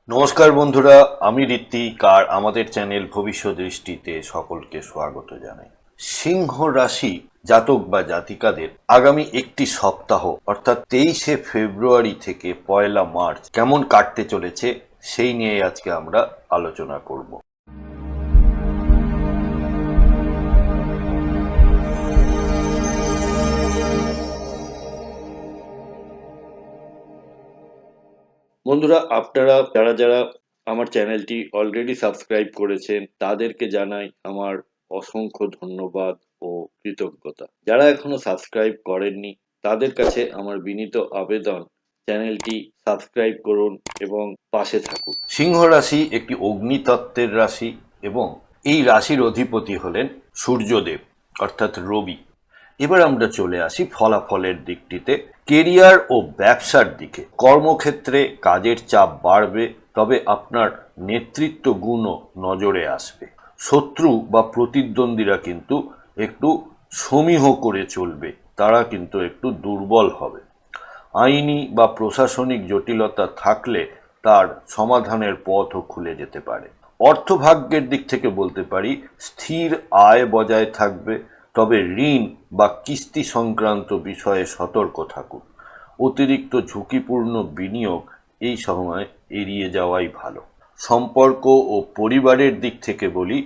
নমস্কার বন্ধুরা, আমি ঋত্বিক আর আমাদের চ্যানেল ভবিষ্যৎ দৃষ্টিতে সকলকে স্বাগত জানাই। সিংহ রাশি জাতক বা জাতিকাদের আগামী একটি সপ্তাহ অর্থাৎ 23শে ফেব্রুয়ারি থেকে 1লা মার্চ কেমন কাটতে চলেছে সেই নিয়ে আজকে আমরা আলোচনা করব। বন্ধুরা, আপনারা যারা আমার চ্যানেলটি অলরেডি সাবস্ক্রাইব করেছেন তাদেরকে জানাই আমার অসংখ্য ধন্যবাদ ও কৃতজ্ঞতা। যারা এখনো সাবস্ক্রাইব করেননি তাদের কাছে আমার বিনীত আবেদন, চ্যানেলটি সাবস্ক্রাইব করুন এবং পাশে থাকুন। সিংহ রাশি একটি অগ্নিতত্ত্বের রাশি এবং এই রাশির অধিপতি হলেন সূর্যদেব অর্থাৎ রবি। এবার আমরা চলে আসি ফলাফলের দিকটিতে। কেরিয়ার ও ব্যবসার দিকে কর্মক্ষেত্রে কাজের চাপ বাড়বে, তবে আপনার নেতৃত্ব গুণও নজরে আসবে। শত্রু বা প্রতিদ্বন্দ্বীরা কিন্তু একটু সমীহ করে চলবে, তারা কিন্তু একটু দুর্বল হবে। আইনি বা প্রশাসনিক জটিলতা থাকলে তার সমাধানের পথও খুলে যেতে পারে। অর্থভাগ্যের দিক থেকে বলতে পারি স্থির আয় বজায় থাকবে, তবে ঋণ বা কিস্তি সংক্রান্ত বিষয়ে সতর্ক থাকুন। অতিরিক্ত ঝুঁকিপূর্ণ বিনিয়োগ এই সময় এড়িয়ে যাওয়াই ভালো। সম্পর্ক ও পরিবারের দিক থেকে বলি,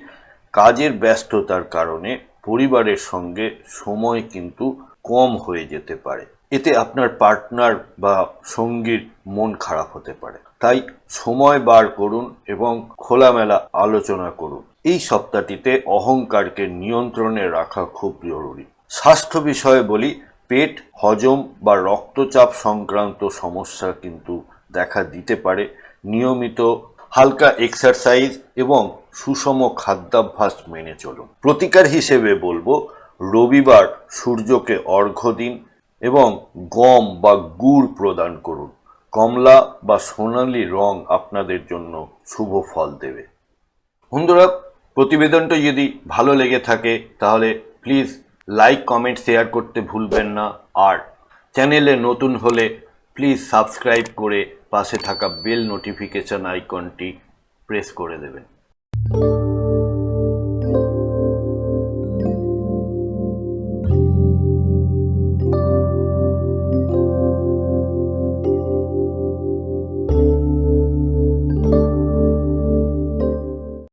কাজের ব্যস্ততার কারণে পরিবারের সঙ্গে সময় কিন্তু কম হয়ে যেতে পারে। এতে আপনার পার্টনার বা সঙ্গীর মন খারাপ হতে পারে, তাই সময় বার করুন এবং খোলামেলা আলোচনা করুন। এই সপ্তাহটিতে অহংকারকে নিয়ন্ত্রণে রাখা খুব জরুরি। স্বাস্থ্য বিষয়ে বলি, পেট, হজম বা রক্তচাপ সংক্রান্ত সমস্যা কিন্তু দেখা দিতে পারে। নিয়মিত হালকা এক্সারসাইজ এবং সুষম খাদ্যাভ্যাস মেনে চলুন। প্রতিকার হিসেবে বলবো, রবিবার সূর্যকে অর্ঘ্য দিন এবং গম বা গুড় প্রদান করুন। কমলা বা সোনালী রং আপনাদের জন্য শুভ ফল দেবে। বন্ধুরা, প্রতিবেদনটা যদি ভালো লেগে থাকে তাহলে প্লিজ লাইক, কমেন্ট, শেয়ার করতে ভুলবেন না। আর চ্যানেলে নতুন হলে প্লিজ সাবস্ক্রাইব করে পাশে থাকা বেল নোটিফিকেশন আইকনটি প্রেস করে দেবেন।